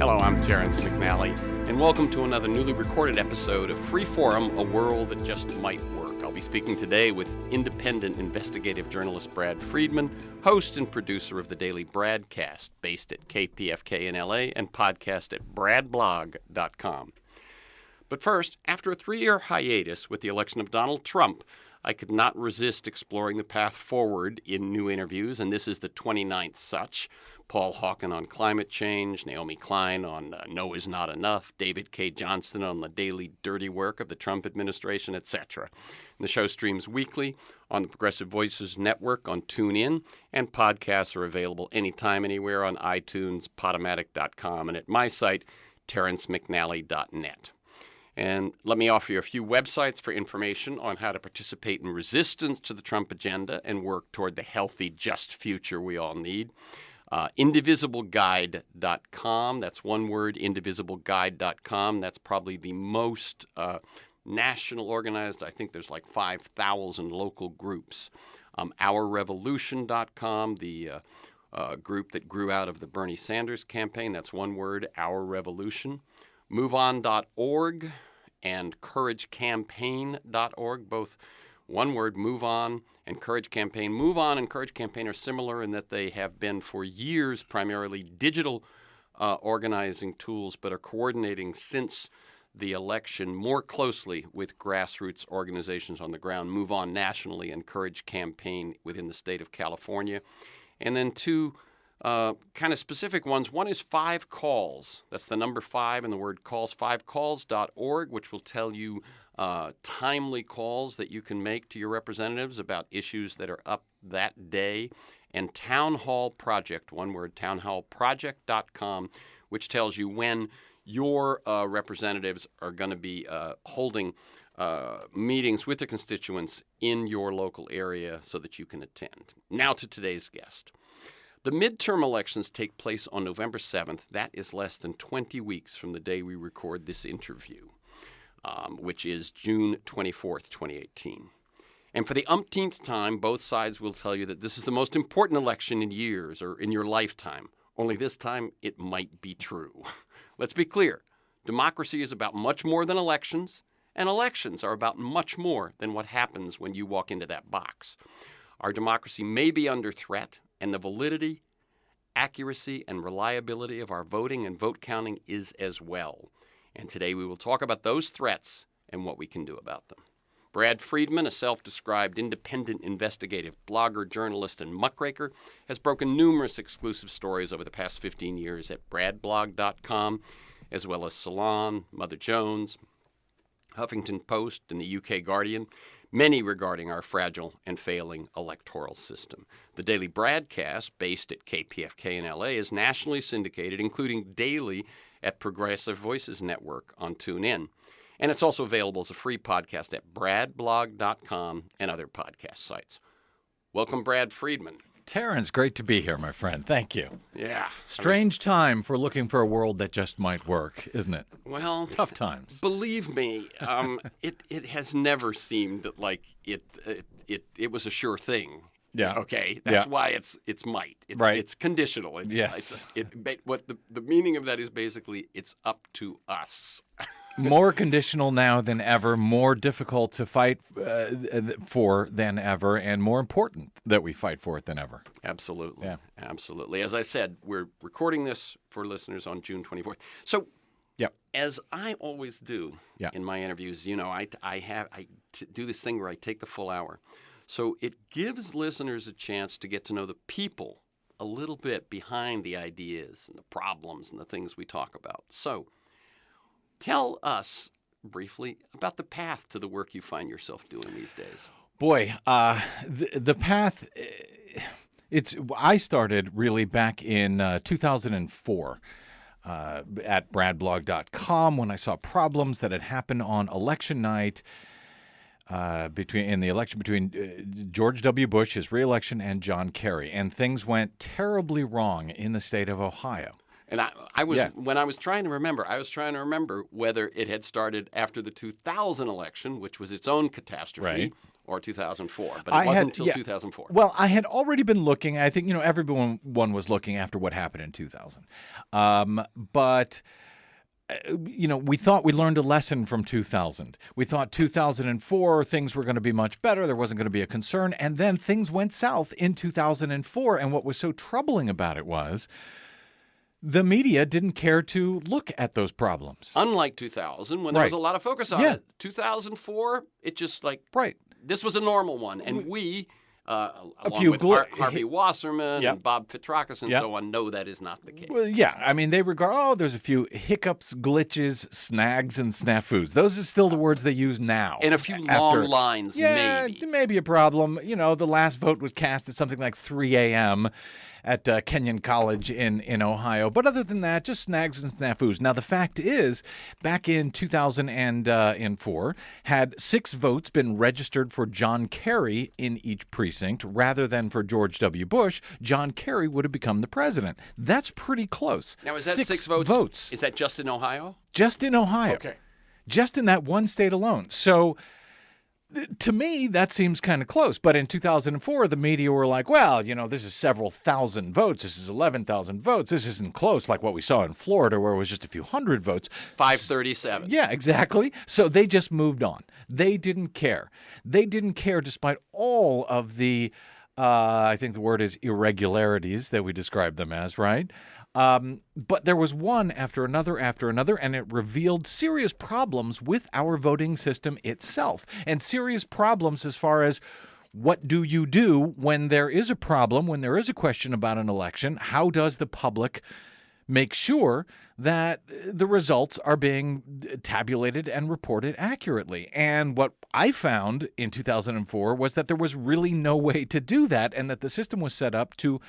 Hello, I'm Terrence McNally, and welcome to another newly recorded episode of Freeform, a world that just might work. I'll be speaking today with independent investigative journalist Brad Friedman, host and producer of the daily BRADcast, based at KPFK in LA, and podcast at bradblog.com. But first, after a 3-year hiatus with the election of Donald Trump, I could not resist exploring the path forward in new interviews, and this is the 29th such. Paul Hawken on climate change, Naomi Klein on No is Not Enough, David K. Johnston on the daily dirty work of the Trump administration, etc. The show streams weekly on the Progressive Voices Network on TuneIn, and podcasts are available anytime, anywhere on iTunes, Podomatic.com, and at my site, terrencemcnally.net. And let me offer you a few websites for information on how to participate in resistance to the Trump agenda and work toward the healthy, just future we all need. Indivisibleguide.com, that's one word, indivisibleguide.com. That's probably the most national organized. I think there's like 5,000 local groups. OurRevolution.com, the group that grew out of the Bernie Sanders campaign. That's one word, Our Revolution. MoveOn.org and CourageCampaign.org, both one word, Move On and Courage Campaign. Move On and Courage Campaign are similar in that they have been for years primarily digital organizing tools, but are coordinating since the election more closely with grassroots organizations on the ground. Move On nationally and Courage Campaign within the state of California. And then two kind of specific ones. One is 5 Calls. That's the number 5 and the word calls, 5calls.org, which will tell you timely calls that you can make to your representatives about issues that are up that day. And Town Hall Project, one word, townhallproject.com, which tells you when your representatives are going to be holding meetings with the constituents in your local area so that you can attend. Now to today's guest. The midterm elections take place on November 7th. That is less than 20 weeks from the day we record this interview, which is June 24th, 2018. And for the umpteenth time, both sides will tell you that this is the most important election in years or in your lifetime. Only this time, it might be true. Let's be clear. Democracy is about much more than elections, and elections are about much more than what happens when you walk into that box. Our democracy may be under threat, and the validity, accuracy, and reliability of our voting and vote counting is as well. And today we will talk about those threats and what we can do about them. Brad Friedman, a self-described independent investigative blogger, journalist, and muckraker, has broken numerous exclusive stories over the past 15 years at bradblog.com, as well as Salon, Mother Jones, Huffington Post, and the UK Guardian, many regarding our fragile and failing electoral system. The daily BRADcast, based at KPFK in LA, is nationally syndicated, including daily at Progressive Voices Network on TuneIn. And it's also available as a free podcast at bradblog.com and other podcast sites. Welcome, Brad Friedman. Terrence, great to be here, my friend. Thank you. Yeah. Strange time for looking for a world that just might work, isn't it? Well, tough times. Believe me, it has never seemed like it was a sure thing. Yeah. Okay. That's why it's might. Right. It's conditional. Yes. What the meaning of that is basically it's up to us. More conditional now than ever, more difficult to fight for than ever, and more important that we fight for it than ever. Absolutely. Yeah. Absolutely. As I said, we're recording this for listeners on June 24th. So, as I always do in my interviews, you know, I do this thing where I take the full hour. So it gives listeners a chance to get to know the people a little bit behind the ideas and the problems and the things we talk about. So tell us briefly about the path to the work you find yourself doing these days. Boy, the path, I started really back in 2004 at bradblog.com when I saw problems that had happened on election night in the election between George W. Bush, his re-election, and John Kerry. And things went terribly wrong in the state of Ohio. And when I was trying to remember whether it had started after the 2000 election, which was its own catastrophe, or 2004, but it wasn't until 2004. Well, I had already been looking. I think, everyone was looking after what happened in 2000. But we thought we learned a lesson from 2000. We thought 2004 things were going to be much better. There wasn't going to be a concern. And then things went south in 2004. And what was so troubling about it was the media didn't care to look at those problems. Unlike 2000, when there was a lot of focus on it. 2004, it just this was a normal one. And we, along with Harvey Wasserman and Bob Fitrakis and so on, know that is not the case. Well, yeah. I mean, they regard, there's a few hiccups, glitches, snags, and snafus. Those are still the words they use now. And a few long lines, maybe. Yeah, maybe a problem. The last vote was cast at something like 3 a.m., at Kenyon College in Ohio. But other than that, just snags and snafus. Now, the fact is, back in 2004, had 6 votes been registered for John Kerry in each precinct rather than for George W. Bush, John Kerry would have become the president. That's pretty close. Now, is that 6 votes? Is that just in Ohio? Just in Ohio. Okay. Just in that one state alone. So, to me, that seems kind of close. But in 2004, the media were like, well, this is several thousand votes. This is 11,000 votes. This isn't close like what we saw in Florida where it was just a few hundred votes. 537. Yeah, exactly. So they just moved on. They didn't care. They didn't care despite all of the, I think the word is irregularities that we described them as, right? But there was one after another, and it revealed serious problems with our voting system itself, and serious problems as far as what do you do when there is a problem, when there is a question about an election? How does the public make sure that the results are being tabulated and reported accurately? And what I found in 2004 was that there was really no way to do that, and that the system was set up to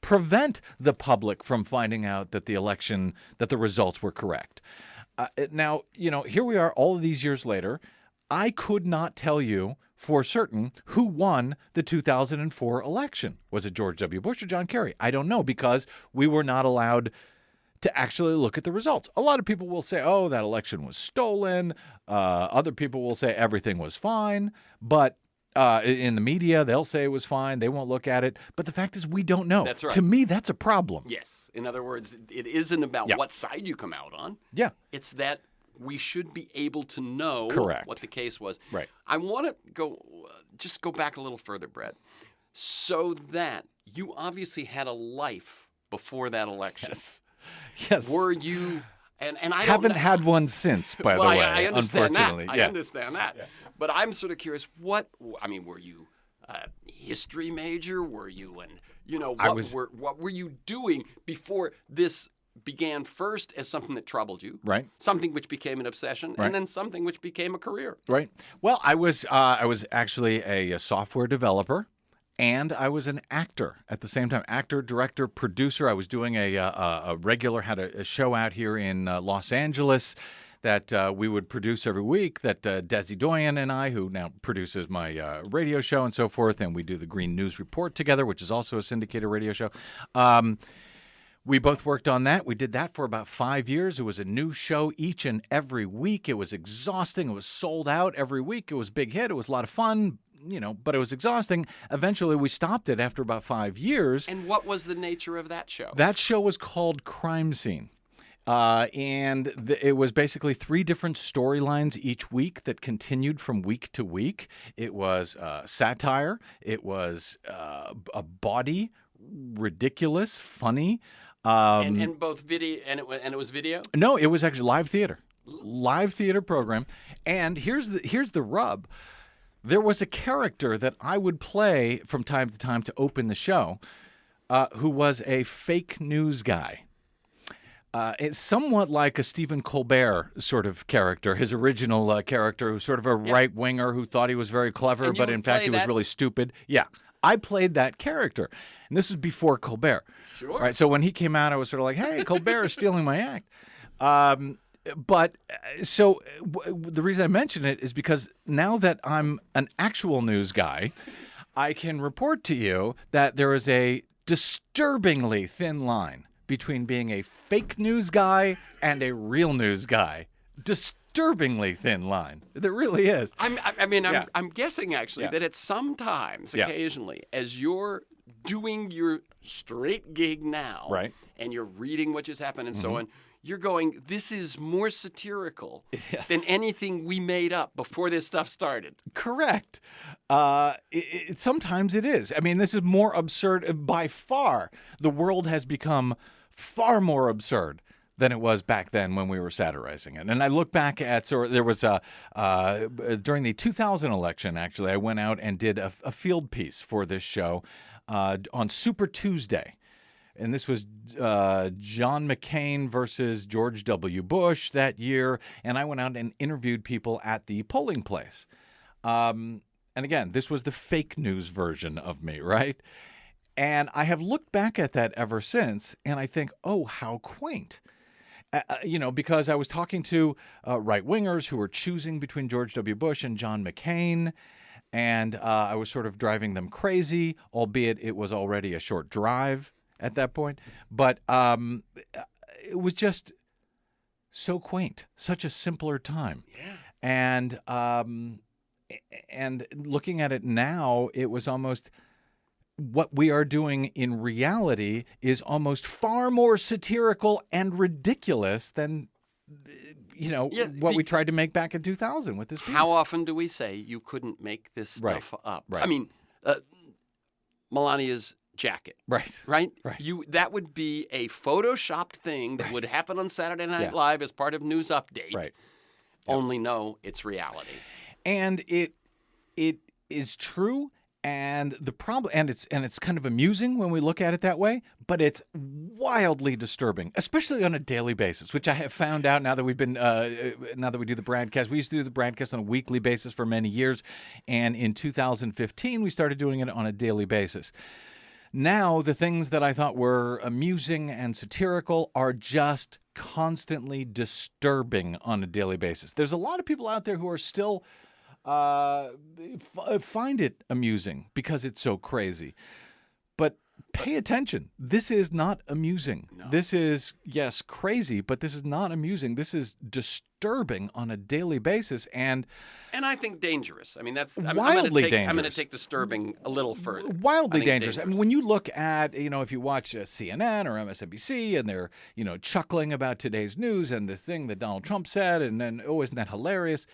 prevent the public from finding out that that the results were correct. Now, here we are all of these years later. I could not tell you for certain who won the 2004 election. Was it George W. Bush or John Kerry? I don't know, because we were not allowed to actually look at the results. A lot of people will say, oh, that election was stolen. Other people will say everything was fine. But in the media, they'll say it was fine. They won't look at it. But the fact is, we don't know. That's right. To me, that's a problem. Yes. In other words, it isn't about what side you come out on. Yeah. It's that we should be able to know what the case was. Right. I want to go back a little further, Brad, so that you obviously had a life before that election. Yes. Were you? And I haven't had one since, by the way. I understand unfortunately. that. I understand that. Yeah. But I'm sort of curious. Were you a history major? Were you what were you doing before this began first as something that troubled you, right? Something which became an obsession, and then something which became a career, right? Well, I was actually a software developer, and I was an actor at the same time. Actor, director, producer. I was doing had a show out here in Los Angeles that we would produce every week, that Desi Doyen and I, who now produces my radio show and so forth, and we do the Green News Report together, which is also a syndicated radio show. We both worked on that. We did that for about 5 years. It was a new show each and every week. It was exhausting. It was sold out every week. It was a big hit. It was a lot of fun, but it was exhausting. Eventually, we stopped it after about 5 years. And what was the nature of that show? That show was called Crime Scene. It was basically 3 different storylines each week that continued from week to week. It was satire. It was a bawdy, ridiculous, funny. And both video, and it was video? No, it was actually live theater program. And here's the rub. There was a character that I would play from time to time to open the show, who was a fake news guy. It's somewhat like a Stephen Colbert sort of character, his original character, who's sort of a right-winger who thought he was very clever, but in fact he was really stupid. Yeah, I played that character. And this was before Colbert. Sure. Right, so when he came out, I was sort of like, hey, Colbert is stealing my act. The reason I mention it is because now that I'm an actual news guy, I can report to you that there is a disturbingly thin line between being a fake news guy and a real news guy. disturbingly thin line. There really is. I'm guessing actually Yeah. that at some times, occasionally, as you're doing your straight gig now, Right. and you're reading what just happened and so on, you're going, this is more satirical Yes. than anything we made up before this stuff started. Correct. Sometimes it is. I mean, this is more absurd. By far, the world has become far more absurd than it was back then when we were satirizing it. And I look back at, so there was during the 2000 election, actually, I went out and did a field piece for this show on Super Tuesday. And this was John McCain versus George W. Bush that year. And I went out and interviewed people at the polling place. And again, this was the fake news version of me, right? And I have looked back at that ever since, and I think, oh, how quaint. Because I was talking to right-wingers who were choosing between George W. Bush and John McCain, and I was sort of driving them crazy, albeit it was already a short drive at that point. But it was just so quaint, such a simpler time. Yeah. And looking at it now, it was almost what we are doing in reality is almost far more satirical and ridiculous than what we tried to make back in 2000 with this piece. How often do we say you couldn't make this stuff up? Right. I mean, Melania's jacket. Right. That would be a photoshopped thing that would happen on Saturday Night Live as part of News Update. Right. Only no, it's reality. And it is true. And the problem, and it's kind of amusing when we look at it that way, but it's wildly disturbing, especially on a daily basis, which I have found out now that we've been now that we do the BRADcast. We used to do the BRADcast on a weekly basis for many years, and in 2015 we started doing it on a daily basis. Now the things that I thought were amusing and satirical are just constantly disturbing on a daily basis. There's a lot of people out there who are still find it amusing because it's so crazy. But pay attention. This is not amusing. No. This is, yes, crazy, but this is not amusing. This is disturbing on a daily basis. And I think dangerous. I mean, wildly dangerous. I'm going to take disturbing a little further. Wildly dangerous. I mean, when you look at, if you watch CNN or MSNBC and they're, chuckling about today's news and the thing that Donald Trump said, and then, oh, isn't that hilarious?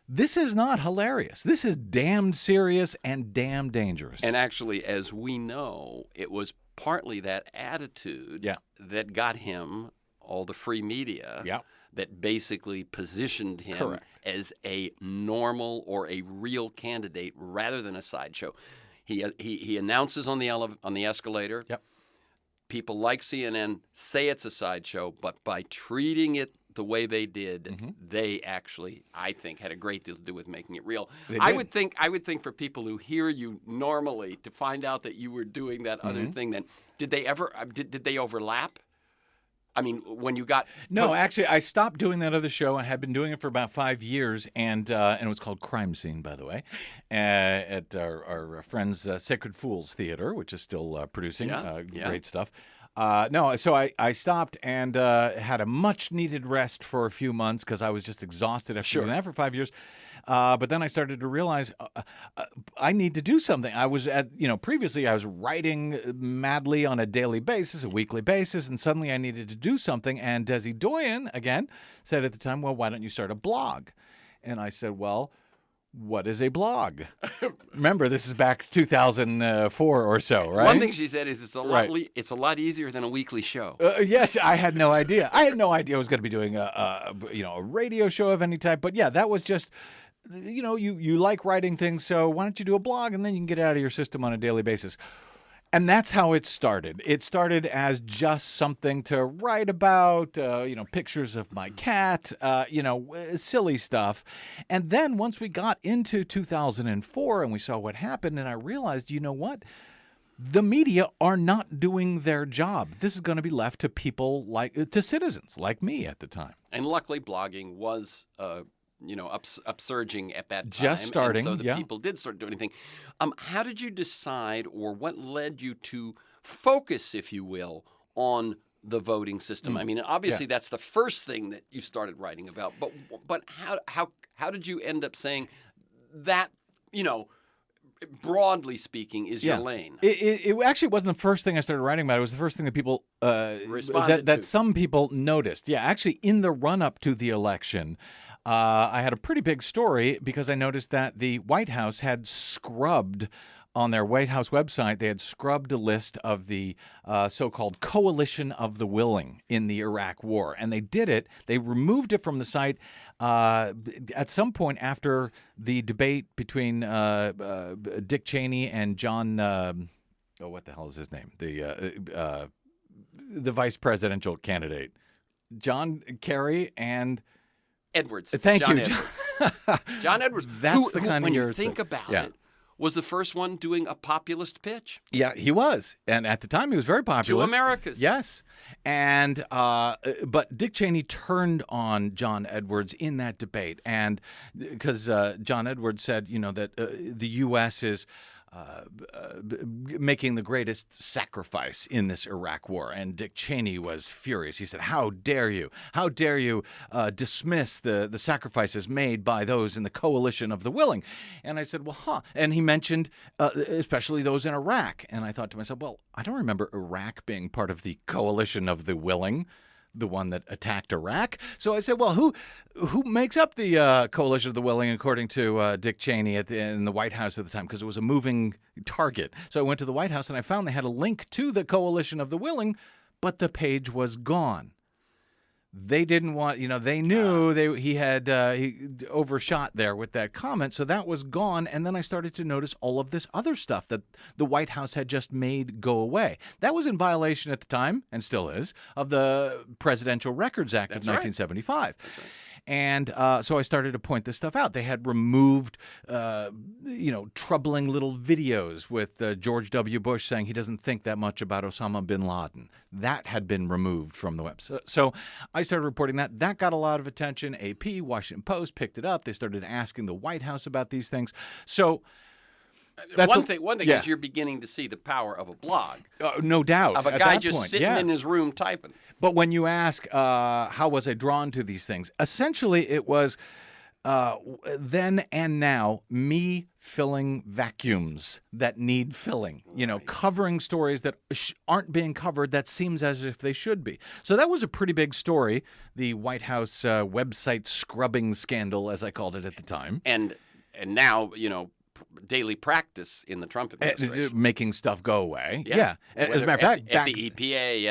This is not hilarious. This is damned serious and damn dangerous. And actually, as we know, it was partly that attitude that got him all the free media that basically positioned him as a normal or a real candidate rather than a sideshow. He announces on the escalator. Yep. People like CNN say it's a sideshow, but by treating it the way they did, they actually, I think, had a great deal to do with making it real. I would think for people who hear you normally to find out that you were doing that other thing, then did they overlap? I mean, when you got actually, I stopped doing that other show. I had been doing it for about 5 years, and it was called Crime Scene, by the way, at our friends Sacred Fools Theater, which is still producing great stuff. So I stopped and had a much-needed rest for a few months because I was just exhausted after doing that for 5 years. But then I started to realize I need to do something. I was previously I was writing madly on a daily basis, a weekly basis, and suddenly I needed to do something. And Desi Doyen, again, said at the time, well, why don't you start a blog? And I said, well, what is a blog? Remember, this is back 2004 or so, right? One thing she said is it's a lot easier than a weekly show. Yes, I had no idea. I had no idea I was going to be doing a radio show of any type. But yeah, that was just, you like writing things, so why don't you do a blog and then you can get it out of your system on a daily basis. And that's how it started. It started as just something to write about, pictures of my cat, silly stuff. And then once we got into 2004 and we saw what happened, and I realized, you know what? The media are not doing their job. This is going to be left to people to citizens like me at the time. And luckily, blogging was upsurging at that time. Just starting, and so the people did start doing anything. How did you decide, or what led you to focus, if you will, on the voting system. I mean, obviously that's the first thing that you started writing about. But how did you end up saying that, broadly speaking, is your lane? It actually wasn't the first thing I started writing about. It was the first thing that people Responded that to. some people noticed. Yeah, actually, in the run up to the election, I had a pretty big story because I noticed that the White House had scrubbed. On their White House website, they had scrubbed a list of the so-called coalition of the willing in the Iraq War. And they did it. They removed it from the site at some point after the debate between Dick Cheney and John, what the hell is his name? The vice presidential candidate. John Kerry and... Edwards. Thank John you. Edwards. John Edwards. That's the kind when of you think about it, was the first one doing a populist pitch. Yeah, he was. And at the time, he was very popular. To Americas. Yes. And but Dick Cheney turned on John Edwards in that debate. And because John Edwards said, that the U.S. is making the greatest sacrifice in this Iraq war. And Dick Cheney was furious. He said, how dare you? How dare you dismiss the sacrifices made by those in the coalition of the willing? And I said, well, And he mentioned especially those in Iraq. And I thought to myself, well, I don't remember Iraq being part of the coalition of the willing, the one that attacked Iraq. So I said, well, who makes up the coalition of the willing, according to Dick Cheney in the White House at the time, because it was a moving target. So I went to the White House and I found they had a link to the coalition of the willing, but the page was gone. They didn't want, they knew he overshot there with that comment, so that was gone. And then I started to notice all of this other stuff that the White House had just made go away. That was in violation at the time, and still is, of the Presidential Records Act of 1975. That's right. And so I started to point this stuff out. They had removed, troubling little videos with George W. Bush saying he doesn't think that much about Osama bin Laden. That had been removed from the website. So I started reporting that. That got a lot of attention. AP, Washington Post picked it up. They started asking the White House about these things. So one thing is you're beginning to see the power of a blog. No doubt. Of a guy just sitting in his room typing. But when you ask, how was I drawn to these things? Essentially, it was then and now me filling vacuums that need filling, covering stories that aren't being covered that seems as if they should be. So that was a pretty big story, the White House website scrubbing scandal, as I called it at the time. And now, daily practice in the Trump administration. Making stuff go away. Yeah. As a matter of fact, at the EPA,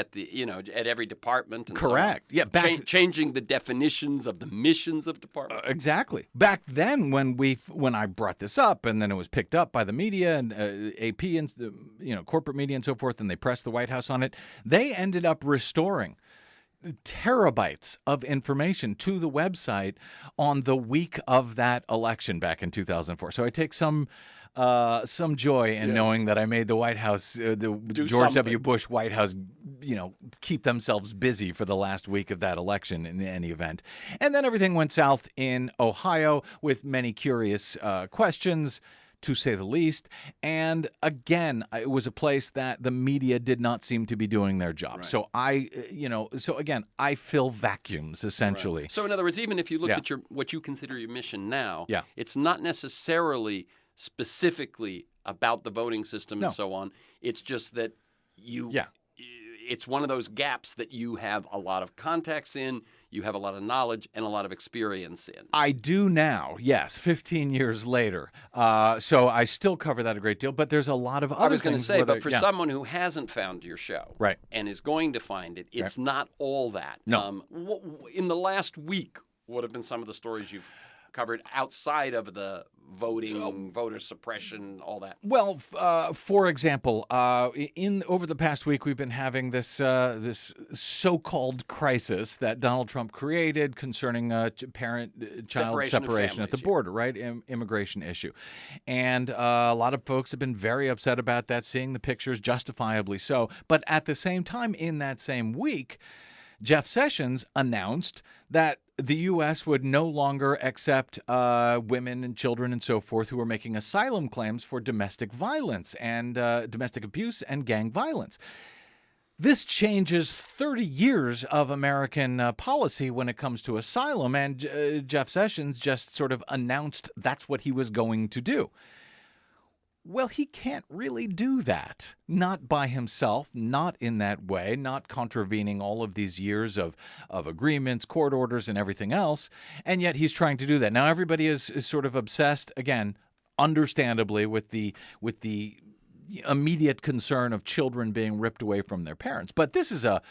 at every department. And correct. So on. Yeah. Changing the definitions of the missions of departments. Exactly. Back then, when I brought this up, and then it was picked up by the media and AP and corporate media and so forth, and they pressed the White House on it, they ended up restoring terabytes of information to the website on the week of that election back in 2004. So I take some joy in knowing that I made the White House, the George W. Bush White House, keep themselves busy for the last week of that election in any event. And then everything went south in Ohio with many curious questions, to say the least. And again, it was a place that the media did not seem to be doing their job. Right. So I fill vacuums, essentially. Right. So in other words, even if you look at what you consider your mission now, yeah. It's not necessarily specifically about the voting system and so on. It's just that it's one of those gaps that you have a lot of contacts in, you have a lot of knowledge and a lot of experience in. I do now, yes, 15 years later. So I still cover that a great deal, but there's a lot of other things. I was going to say, but for someone who hasn't found your show and is going to find it, it's not all that. No. In the last week, what have been some of the stories you've covered outside of the voting, voter suppression, all that? Well, for example, over the past week, we've been having this so-called crisis that Donald Trump created concerning parent-child separation at the border, right? Immigration issue. And a lot of folks have been very upset about that, seeing the pictures, justifiably so. But at the same time, in that same week, Jeff Sessions announced that the U.S. would no longer accept women and children and so forth who are making asylum claims for domestic violence and domestic abuse and gang violence. This changes 30 years of American policy when it comes to asylum, and Jeff Sessions just sort of announced that's what he was going to do. Well, he can't really do that. Not by himself, not in that way, not contravening all of these years of agreements, court orders, and everything else. And yet he's trying to do that. Now, everybody is sort of obsessed, again, understandably, with the immediate concern of children being ripped away from their parents. But this is a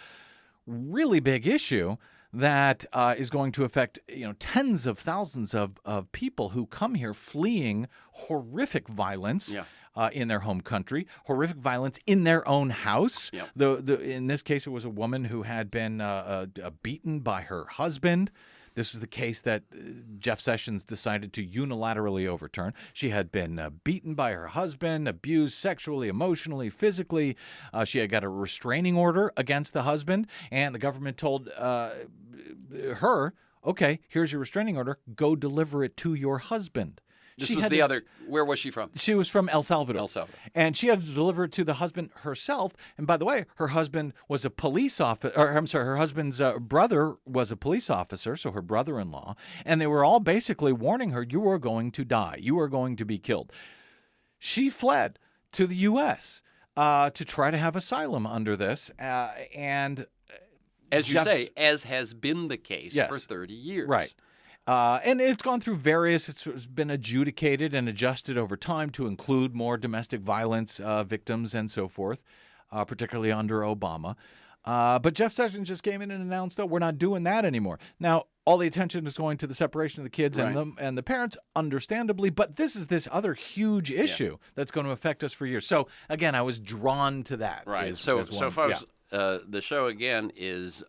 really big issue that is going to affect tens of thousands of people who come here fleeing horrific violence in their home country, horrific violence in their own house. In this case, it was a woman who had been beaten by her husband. This is the case that Jeff Sessions decided to unilaterally overturn. She had been beaten by her husband, abused sexually, emotionally, physically. She had got a restraining order against the husband, and the government told her, okay, here's your restraining order. Go deliver it to your husband. This was the other. Where was she from? She was from El Salvador. El Salvador. And she had to deliver it to the husband herself. And by the way, her husband was a police officer. Or I'm sorry, her husband's brother was a police officer, so her brother-in-law. And they were all basically warning her, you are going to die. You are going to be killed. She fled to the U.S. To try to have asylum under this. And as you say, as has been the case for 30 years. Right. And it's gone through it's been adjudicated and adjusted over time to include more domestic violence victims and so forth, particularly under Obama. But Jeff Sessions just came in and announced, we're not doing that anymore. Now, all the attention is going to the separation of the kids and the parents, understandably. But this is this other huge issue that's going to affect us for years. So, again, I was drawn to that. Right. So folks, the show, again, is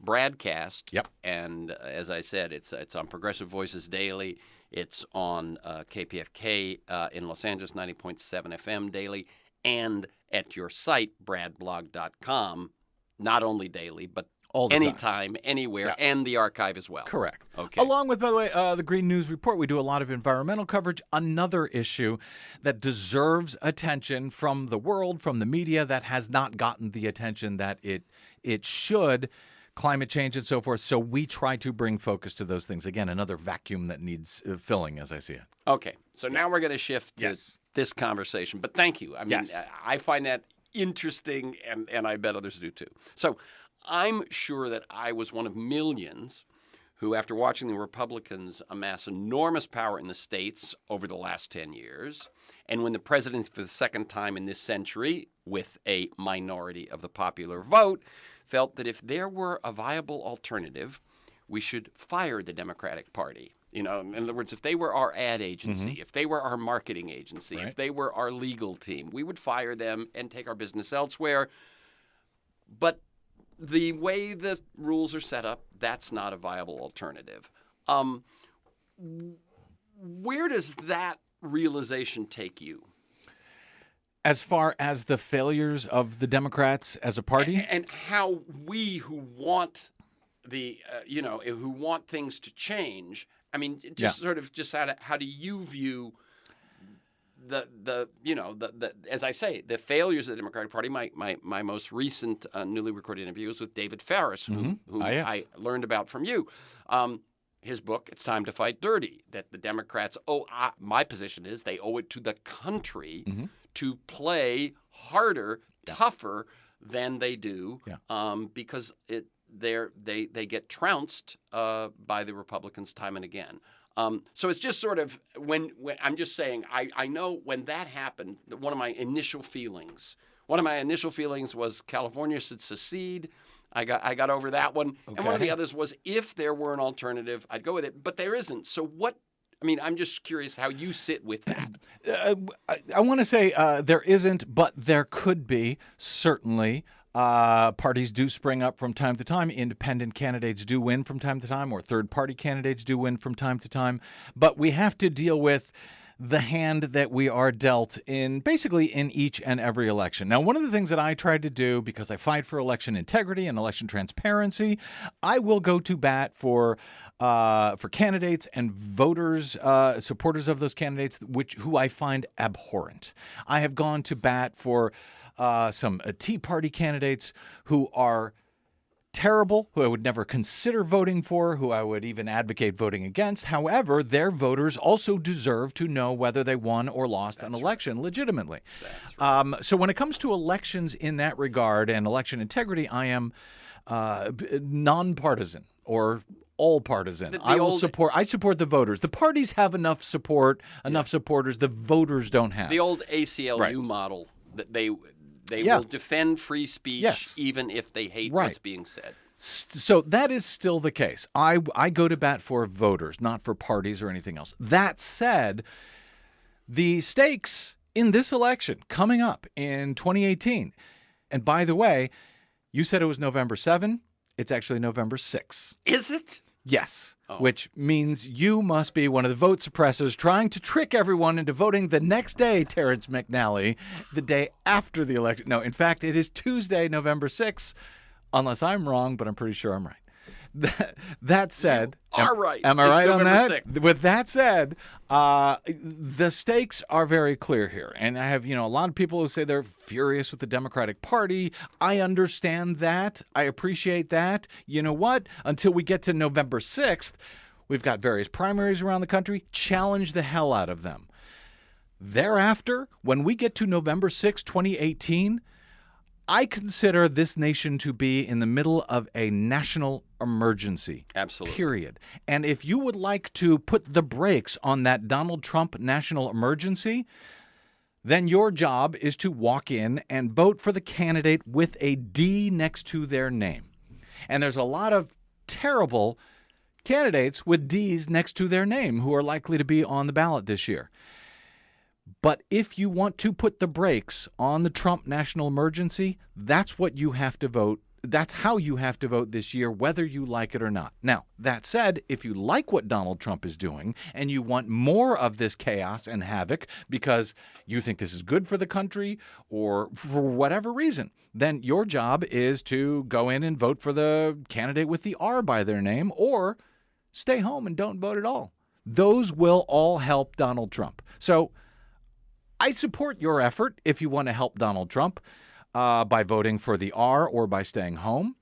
Bradcast. Yep. And as I said, it's on Progressive Voices Daily. It's on KPFK in Los Angeles, 90.7 FM daily, and at your site, bradblog.com, not only daily, but anytime, anywhere, and the archive as well. Correct. Okay. Along with, by the way, the Green News Report, we do a lot of environmental coverage. Another issue that deserves attention from the world, from the media, that has not gotten the attention that it should. Climate change and so forth. So we try to bring focus to those things. Again, another vacuum that needs filling, as I see it. Okay. So now we're going to shift to this conversation. But thank you. I mean, I find that interesting, and I bet others do too. So I'm sure that I was one of millions who, after watching the Republicans amass enormous power in the states over the last 10 years, and when the president, for the second time in this century, with a minority of the popular vote, felt that if there were a viable alternative, we should fire the Democratic Party. In other words, if they were our ad agency, if they were our marketing agency, if they were our legal team, we would fire them and take our business elsewhere. But the way the rules are set up, that's not a viable alternative. Where does that realization take you? As far as the failures of the Democrats as a party? And how we who want who want things to change, I mean, just how do you view the as I say, the failures of the Democratic Party? My most recent newly recorded interview was with David Farris, who I learned about from you. His book, It's Time to Fight Dirty, that the Democrats my position is they owe it to the country to play harder, tougher than they do, because they get trounced by the Republicans time and again. So it's just sort of when I'm just saying I know when that happened, one of my initial feelings was California should secede. I got over that one, and one of the others was if there were an alternative, I'd go with it, but there isn't. So what? I mean, I'm just curious how you sit with that. I want to say there isn't, but there could be, certainly. Parties do spring up from time to time. Independent candidates do win from time to time, or third-party candidates do win from time to time. But we have to deal with the hand that we are dealt basically in each and every election. Now, one of the things that I tried to do, because I fight for election integrity and election transparency, I will go to bat for candidates and voters, supporters of those candidates, who I find abhorrent. I have gone to bat for some Tea Party candidates who are terrible, who I would never consider voting for, who I would even advocate voting against. However, their voters also deserve to know whether they won or lost an election legitimately. That's right. So when it comes to elections in that regard and election integrity, I am nonpartisan or all partisan. I support the voters. The parties have enough support, enough supporters. The voters don't have. The old ACLU model that they will defend free speech even if they hate what's being said. So that is still the case. I go to bat for voters, not for parties or anything else. That said, the stakes in this election coming up in 2018, and by the way, you said it was November 7. It's actually November 6. Is it? Yes, which means you must be one of the vote suppressors trying to trick everyone into voting the next day, Terrence McNally, the day after the election. No, in fact, it is Tuesday, November 6th, unless I'm wrong, but I'm pretty sure I'm right. That said, right. Am I right on November that? 6th. With that said, the stakes are very clear here. And I have, a lot of people who say they're furious with the Democratic Party. I understand that. I appreciate that. You know what? Until we get to November 6th, we've got various primaries around the country. Challenge the hell out of them. Thereafter, when we get to November 6, 2018, I consider this nation to be in the middle of a national emergency. Absolutely. Period. And if you would like to put the brakes on that Donald Trump national emergency, then your job is to walk in and vote for the candidate with a D next to their name. And there's a lot of terrible candidates with D's next to their name who are likely to be on the ballot this year. But if you want to put the brakes on the Trump national emergency, that's what you have to vote. That's how you have to vote this year, whether you like it or not. Now, that said, if you like what Donald Trump is doing and you want more of this chaos and havoc because you think this is good for the country or for whatever reason, then your job is to go in and vote for the candidate with the R by their name or stay home and don't vote at all. Those will all help Donald Trump. So I support your effort if you want to help Donald Trump by voting for the R or by staying home.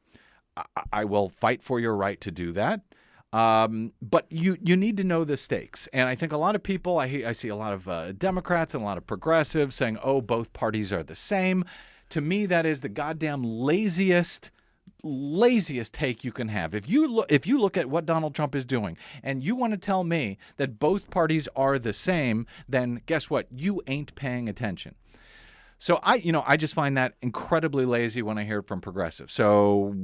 I will fight for your right to do that. But you need to know the stakes. And I think a lot of people, I see a lot of Democrats and a lot of progressives saying, oh, both parties are the same. To me, that is the goddamn laziest take you can have. If you look at what Donald Trump is doing and you want to tell me that both parties are the same, then guess what? You ain't paying attention. So I just find that incredibly lazy when I hear it from progressives. So,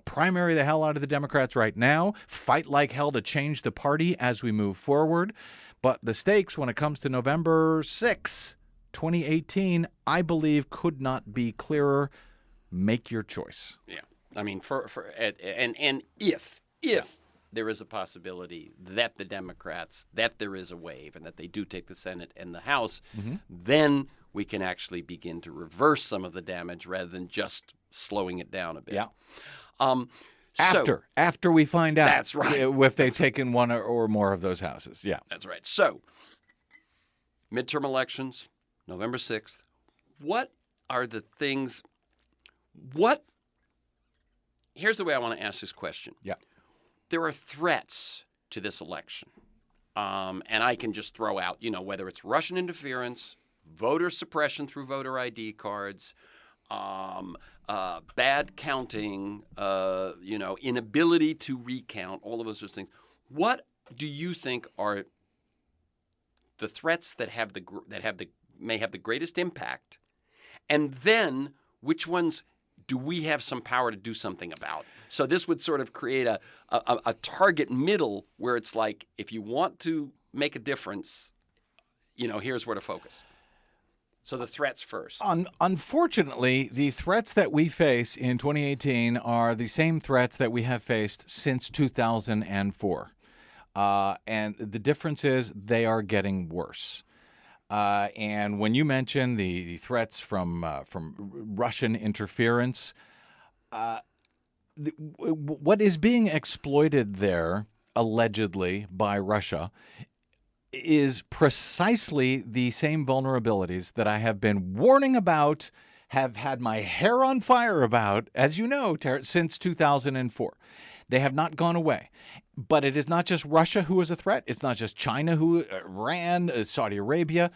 primary the hell out of the Democrats right now, fight like hell to change the party as we move forward. But the stakes when it comes to November 6, 2018, I believe could not be clearer. Make your choice. Yeah. I mean, if there is a possibility that the Democrats, that there is a wave and that they do take the Senate and the House, then we can actually begin to reverse some of the damage rather than just slowing it down a bit. Yeah. After we find out that's right. if they've taken one or more of those houses. Yeah. That's right. So, midterm elections, November 6th. What are the things Here's the way I want to ask this question. Yeah. There are threats to this election. And I can just throw out, whether it's Russian interference, voter suppression through voter ID cards, bad counting, inability to recount, all of those sorts of things. What do you think are the threats that may have the greatest impact? And then which ones do we have some power to do something about? So this would sort of create a target middle where it's like, if you want to make a difference, here's where to focus. So the threats first. Unfortunately, the threats that we face in 2018 are the same threats that we have faced since 2004. And the difference is they are getting worse. And when you mention the threats from Russian interference, what is being exploited there, allegedly, by Russia is precisely the same vulnerabilities that I have been warning about have had my hair on fire about, as you know, since 2004. They have not gone away. But it is not just Russia who is a threat. It's not just China, Iran, Saudi Arabia.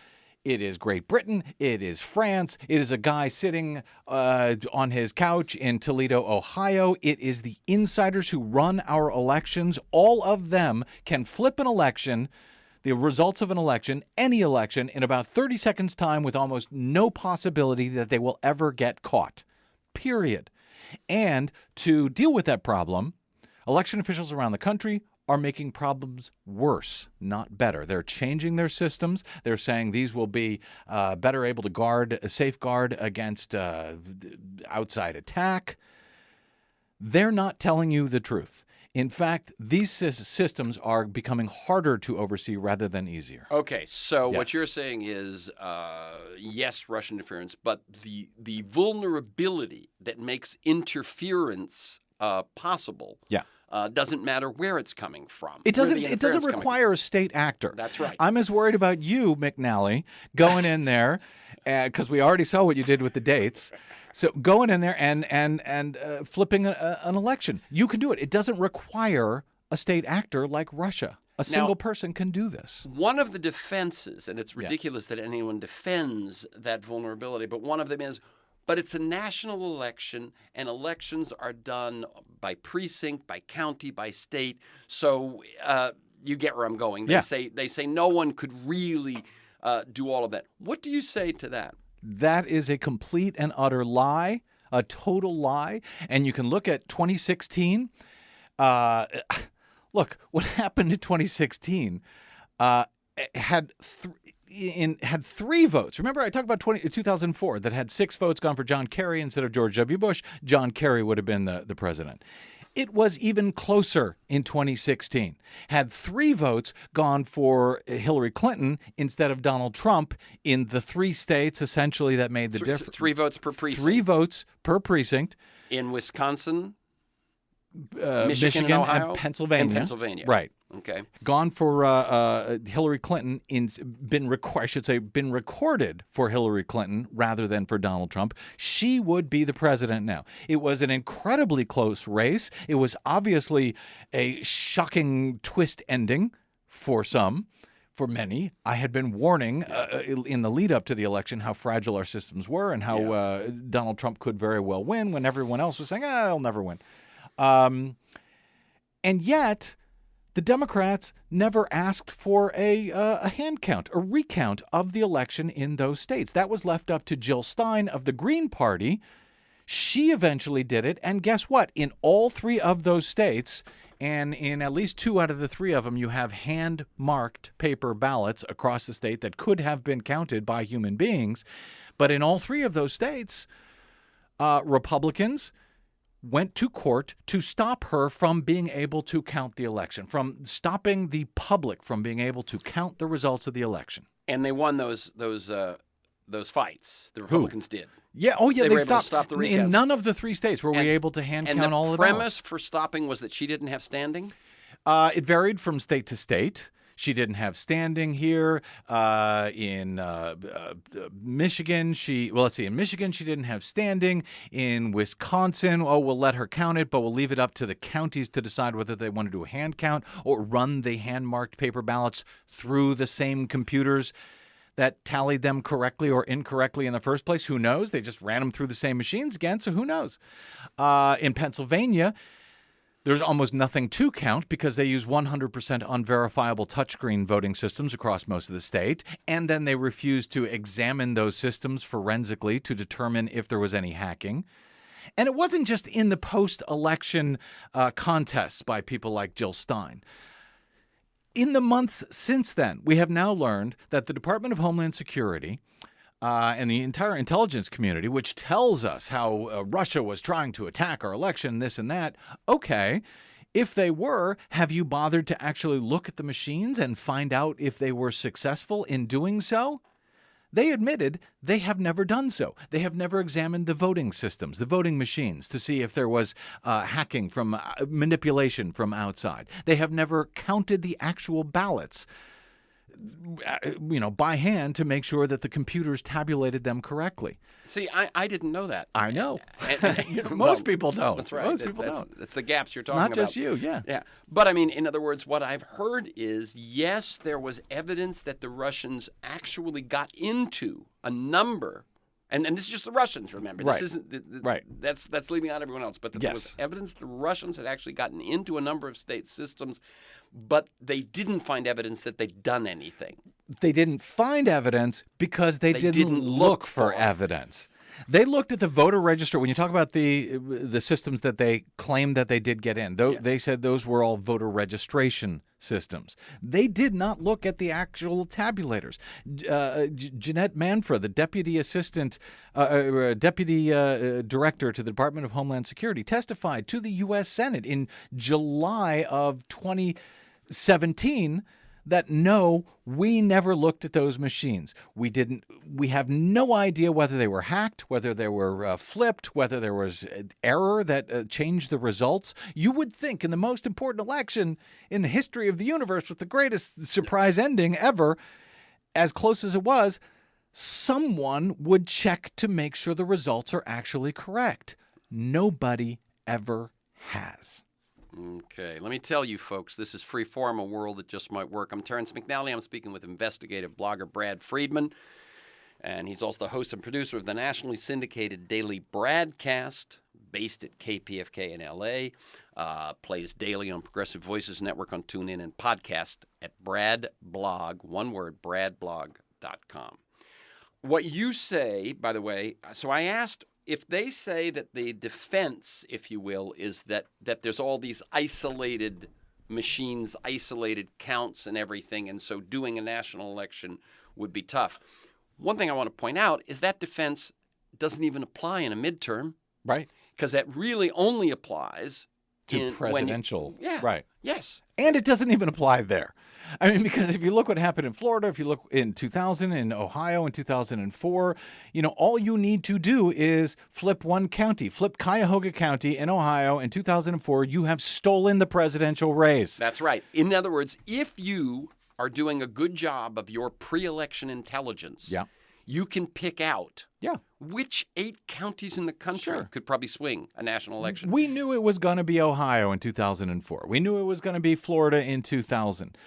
It is Great Britain. It is France. It is a guy sitting on his couch in Toledo, Ohio. It is the insiders who run our elections. All of them can flip an election, the results of an election, any election, in about 30 seconds' time with almost no possibility that they will ever get caught. Period. And to deal with that problem, election officials around the country are making problems worse, not better. They're changing their systems. They're saying these will be better able to safeguard against outside attack. They're not telling you the truth. In fact, these systems are becoming harder to oversee rather than easier. Okay, so Yes. what you're saying is, yes, Russian interference, but the vulnerability that makes interference possible Yeah. doesn't matter where it's coming from. It where doesn't. the It doesn't interference coming require a state actor. from. That's right. I'm as worried about you, McNally, going in there, because we already saw what you did with the dates. So going in there and flipping an election, you can do it. It doesn't require a state actor like Russia. A single person can do this. One of the defenses, and it's ridiculous that anyone defends that vulnerability, but one of them is, but it's a national election, and elections are done by precinct, by county, by state. So you get where I'm going. They say no one could really do all of that. What do you say to that? That is a complete and utter lie, a total lie. And you can look at 2016. Look, what happened in 2016 had three votes. Remember, I talked about 2004 that had 6 votes gone for John Kerry instead of George W. Bush. John Kerry would have been the president. It was even closer in 2016. Had 3 votes gone for Hillary Clinton instead of Donald Trump in the 3 states essentially that made the difference. 3 votes per precinct. 3 votes per precinct. In Wisconsin, Michigan and Ohio, and Pennsylvania. Right. Okay. Gone for Hillary Clinton, been recorded for Hillary Clinton rather than for Donald Trump. She would be the president now. It was an incredibly close race. It was obviously a shocking twist ending for some. For many, I had been warning in the lead up to the election how fragile our systems were and how Donald Trump could very well win when everyone else was saying, he'll never win. And yet, the Democrats never asked for a hand count, a recount of the election in those states. That was left up to Jill Stein of the Green Party. She eventually did it. And guess what? In all 3 of those states, and in at least 2 out of the 3 of them, you have hand-marked paper ballots across the state that could have been counted by human beings. But in all 3 of those states, Republicans went to court to stop her from being able to count the election, from stopping the public from being able to count the results of the election. And they won those fights. The Republicans did. Yeah. Oh, yeah. They were able to stopped stop the recounts. in none of the 3 states were we able to hand count all of them. And the premise for stopping was that she didn't have standing? It varied from state to state. She didn't have standing here. In Michigan, in Michigan, she didn't have standing. In Wisconsin, we'll let her count it, but we'll leave it up to the counties to decide whether they want to do a hand count or run the hand-marked paper ballots through the same computers that tallied them correctly or incorrectly in the first place. Who knows? They just ran them through the same machines again, so who knows? In Pennsylvania, there's almost nothing to count because they use 100% unverifiable touchscreen voting systems across most of the state, and then they refuse to examine those systems forensically to determine if there was any hacking. And it wasn't just in the post-election contests by people like Jill Stein. In the months since then, we have now learned that the Department of Homeland Security and the entire intelligence community, which tells us how Russia was trying to attack our election, this and that. Okay, if they were, have you bothered to actually look at the machines and find out if they were successful in doing so? They admitted they have never done so. They have never examined the voting systems, the voting machines, to see if there was hacking from manipulation from outside. They have never counted the actual ballots. by hand to make sure that the computers tabulated them correctly. See, I didn't know that. I know. And Most people don't. That's right. Most people don't. That's the gaps you're talking Not about. just you, yeah. Yeah. But I mean, in other words, what I've heard is, yes, there was evidence that the Russians actually got into a number, and this is just the Russians, remember. This Right. isn't Right. That's leaving out everyone else. But there was Yes. evidence the Russians had actually gotten into a number of state systems, but they didn't find evidence that they'd done anything. They didn't find evidence because they didn't look for evidence. They looked at the voter register. When you talk about the systems that they claimed that they did get in, they said those were all voter registration systems. They did not look at the actual tabulators. Jeanette Manfra, the deputy director to the Department of Homeland Security, testified to the U.S. Senate in July of 2017 that no, we never looked at those machines. We have no idea whether they were hacked, whether they were flipped, whether there was error that changed the results. You would think in the most important election in the history of the universe, with the greatest surprise ending ever, as close as it was, someone would check to make sure the results are actually correct. Nobody ever has. Okay, let me tell you, folks, this is Freeform, a world that just might work. I'm Terrence McNally. I'm speaking with investigative blogger Brad Friedman, and he's also the host and producer of the nationally syndicated daily BRADcast, based at KPFK in L.A., plays daily on Progressive Voices Network on TuneIn, and podcast at BradBlog, one word, bradblog.com. What you say, by the way, so I asked, if they say that the defense, if you will, is that there's all these isolated machines, isolated counts and everything, and so doing a national election would be tough. One thing I want to point out is that defense doesn't even apply in a midterm. Right. Because that really only applies to presidential. Yeah. Right. Yes. And it doesn't even apply there. I mean, because if you look what happened in Florida, if you look in 2000, in Ohio in 2004, all you need to do is flip one county, flip Cuyahoga County in Ohio in 2004. You have stolen the presidential race. That's right. In other words, if you are doing a good job of your pre-election intelligence, you can pick out which 8 counties in the country could probably swing a national election. We knew it was going to be Ohio in 2004. We knew it was going to be Florida in 2000.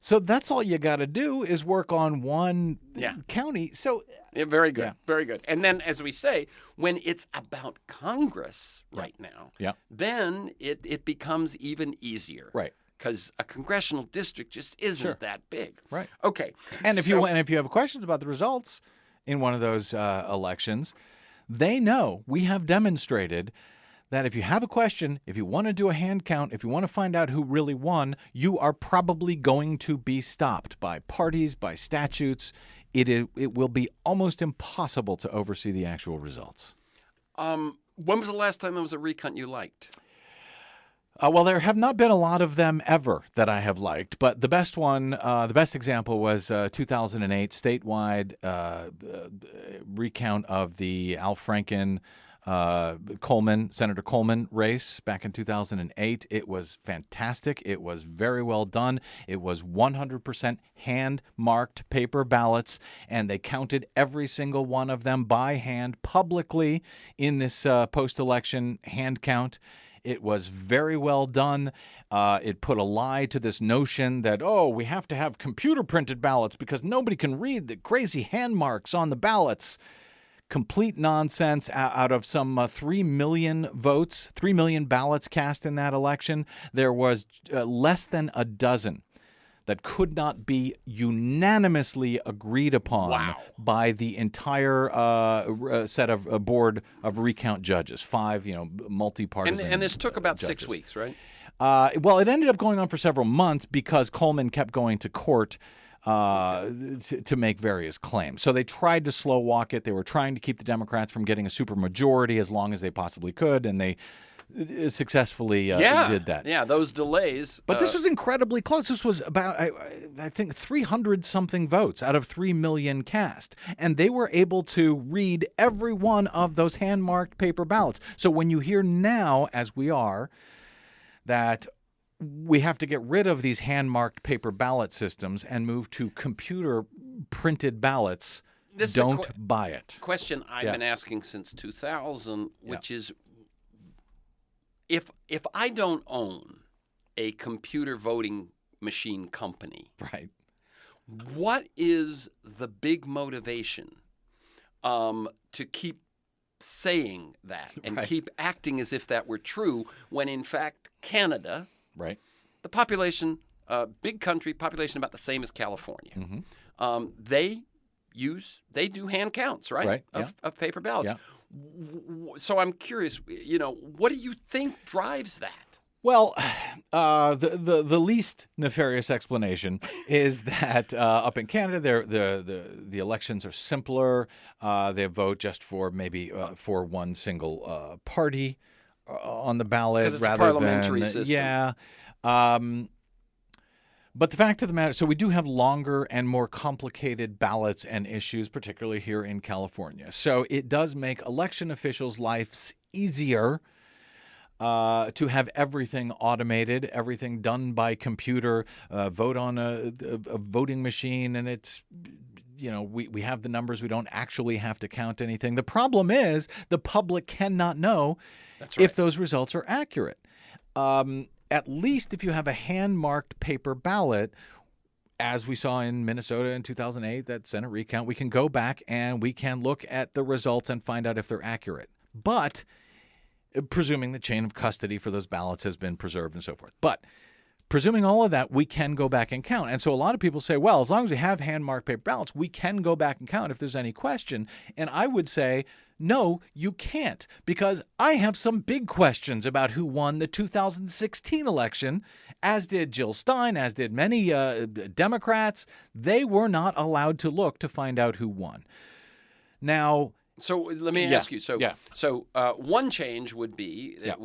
So that's all you got to do is work on one county. So very good. Very good. And then, as we say, when it's about Congress right now, then it becomes even easier. Right. Because a congressional district just isn't that big. Right. Okay. And if you have questions about the results in one of those elections, they know we have demonstrated that if you have a question, if you want to do a hand count, if you want to find out who really won, you are probably going to be stopped by parties, by statutes. It will be almost impossible to oversee the actual results. When was the last time there was a recount you liked? Well, there have not been a lot of them ever that I have liked, but the best one, the best example was 2008 statewide recount of the Al Franken Senator Coleman race back in 2008. It was fantastic. It was very well done. It was 100% hand-marked paper ballots, and they counted every single one of them by hand publicly in this post-election hand count. It was very well done. It put a lie to this notion that, we have to have computer-printed ballots because nobody can read the crazy hand marks on the ballots. Complete nonsense. Out of some 3 million votes, 3 million ballots cast in that election, there was less than a dozen that could not be unanimously agreed upon by the entire set of board of recount judges, 5, multi-partisan. And this took about judges. 6 weeks, right? Well, it ended up going on for several months because Coleman kept going to court to make various claims. So they tried to slow walk it. They were trying to keep the Democrats from getting a supermajority as long as they possibly could, and they successfully did that. Yeah, those delays. But this was incredibly close. This was about, I think, 300-something votes out of 3 million cast. And they were able to read every one of those hand-marked paper ballots. So when you hear now, as we are, that we have to get rid of these hand-marked paper ballot systems and move to computer-printed ballots. Don't buy it. Question I've been asking since 2000, which is, if I don't own a computer voting machine company, right, what is the big motivation to keep saying that and keep acting as if that were true when in fact Canada, right, the population, big country, population about the same as California, they do hand counts, right, of paper ballots. So I'm curious, what do you think drives that? Well, the least nefarious explanation is that up in Canada, the elections are simpler. They vote just for maybe for one single party on the ballot it's rather a parliamentary than system. But the fact of the matter, so we do have longer and more complicated ballots and issues, particularly here in California. So it does make election officials' lives easier to have everything automated, everything done by computer, vote on a voting machine, and it's, we have the numbers. We don't actually have to count anything. The problem is the public cannot know if those results are accurate. At least if you have a hand-marked paper ballot, as we saw in Minnesota in 2008, that Senate recount, we can go back and we can look at the results and find out if they're accurate. But presuming the chain of custody for those ballots has been preserved and so forth. But presuming all of that, we can go back and count. And so a lot of people say, well, as long as we have hand-marked paper ballots, we can go back and count if there's any question. And I would say, no, you can't, because I have some big questions about who won the 2016 election, as did Jill Stein, as did many Democrats. They were not allowed to look to find out who won. Now, so let me ask you. So one change would be that